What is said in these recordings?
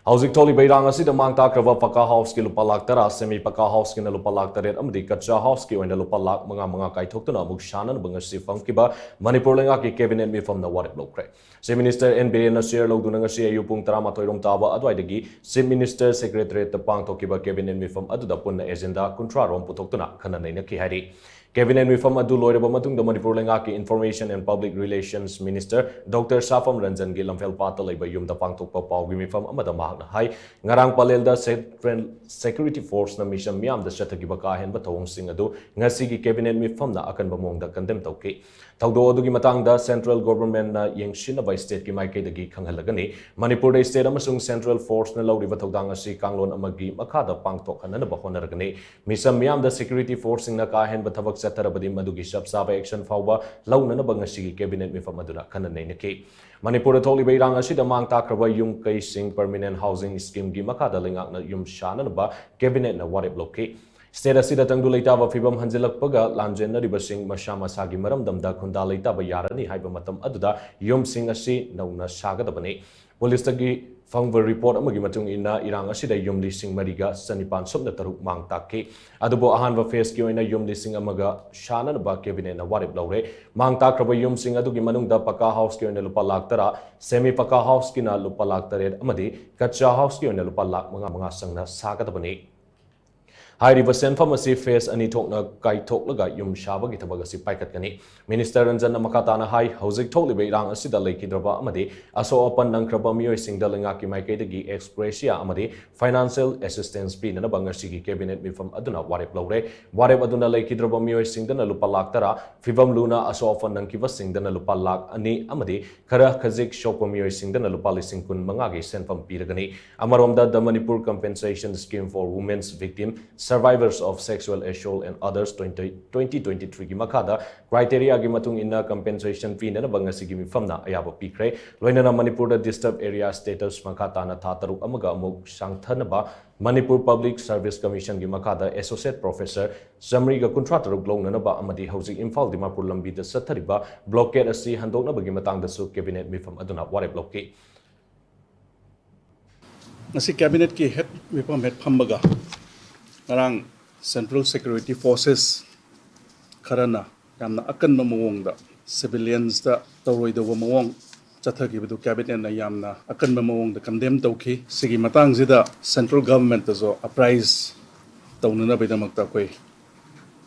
Housing Tolly Bayrang the Mangta Krava Paka House Kilupalaktara, Semi Paka House Kinalupalaktaret, Amdi Kacha House Ki and the Lupalak Manga Kai Tokuna, Mukshanan, Bungasi Funkiba, Manipurlingaki cabinet me from the water block. Sim Minister NBA Nasir Lodunangasi Yupung Taramatorum Taba Adwaidagi, Sim Minister Secretary the Pang Tokiba cabinet me from Adudapuna Agenda, Contrarom Putokuna, Kanana Kihari. Cabinet reform adu loiraba matung da Manipur lengaki Information and Public Relations Minister Dr. Safam Ranjan gi lamphel pata leiba yumda pangthokpa pawgi mifam amada mahakna hai ngarang palel da Central Security Force na mission miam da chatagiba ka hen ba thawong sing adu ngasi gi cabinet mifam na akan bamong da condemn tawki thawdo adu gi matang da Central Government na yengshin by state ki maike da gi khanghalagani Manipur da state amasung Central Force na lawriba thawdang asi kanglon amagi makada pangthok hanana ba honaragani mission miam da Security Force na ka hen ba thabak Satarabadi Madugi Shabsaba Action Fawa, Launa Bangasi Cabinet with Maduna Kananaki. Manipur Toli Bayrang Ashida Mang Takraba Yung Kai Sing Permanent Housing Scheme Gimakada Lingak Yum Shanaba, Cabinet na Wari Bloke. State Asida Tangulitava Fibam Hanzilak Paga, Lanjena Ribasing Mashama Sagi Maram Damda Kundalita Bayarani Hypermatam Aduda, Yum Sing Asi, Nauna Saga the Bane. Police Tagi Fangver report Amagimatung ina Irang Asida Yum Lising Mariga, Sanipan Sumna Taruk Mang Taki. Adubo Ahanva Face Kyoina Yum Lising Amaga, Shana Ba Cabinet na Warib Laure, Mang Takraba Yum Sing Adugi Manung da Paka House Kyoina Lupalaktara, Semi Paka House Kina Lupalaktared Amadi, Kacha House Kyoina Lupalak Mga Sangna Saga the Bane. High River Sen Pharmacy face any talk na Kai Tok Laga Yum Shaba Gitabagasi Paikat Gani. Minister Ranjan Makatana High, Housing Toli Bayrang Asida Lake Draba Amadi, Aso Open Nankraba Mio Sing the Lingaki Maikadagi Expressia Amadi, Financial Assistance Pin and a Bangasigi Cabinet me from Aduna Warep Lore, Warep Aduna Lake Draba Mio Sing the Lupalaktara, Fibam Luna Aso Open Nankiva Sing the Lupalak Ani Amadi, Kara Kazik Shopo Mio Sing the Lupali Singkun Mangagi sent from Piragani, Amaromda the Manipur Compensation Scheme for Women's Victims. Survivors of Sexual Assault and Others 2023 gi makada criteria gi matung inna compensation fee na bangasi gi mifamna ayaba pikre loinana Manipur da disturbed area status makata na thataruk amaga amuk sangthanaba Manipur Public Service Commission gi makada Associate Professor Samri ga contractor glonana ba amadi housing Imphal Dimapur lambi da sathariba blockade asi handokna bagi matang da su cabinet mifam aduna ware blockade nasi cabinet ki head mifam head phambaga Narang Central Security Forces Karana Yamna Akan Mamawong civilians da Tawroy da Wamawong Chathaki Bidu Cabinet na Yamna Akan Mamawong da condemn Tawki Sigi Matang Zida Central Government zo apprise Tawnana Bidamagta Koi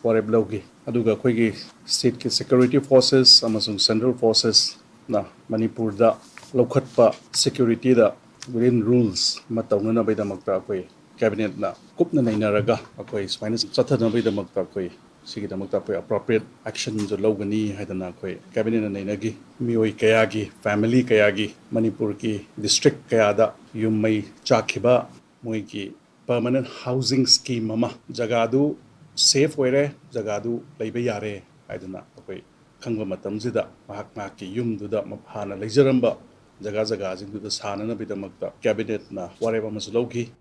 Wareb Lawgi Aduga Koigi State ki Security Forces Amasung Central Forces na Manipur da Lokhatpa Security da within rules Matawnana Bidamagta Koi Cabinet na kupna na inaraga ako'y finance chathanabi damakta ako'y sige damakta ako'y appropriate action jo lawgani haidana ako'y cabinet na nainagi miyoy kayagi family kayagi Manipur ki district kayada yung may chakhiba moy ki permanent housing scheme ama jagadu safe oire jagadu leiba yare haidana ako'y khangba matamsida mahak mahaki yumduda maphana leijaramba jaga jaga jingduda sanana bidamakta cabinet na wareba masulawgi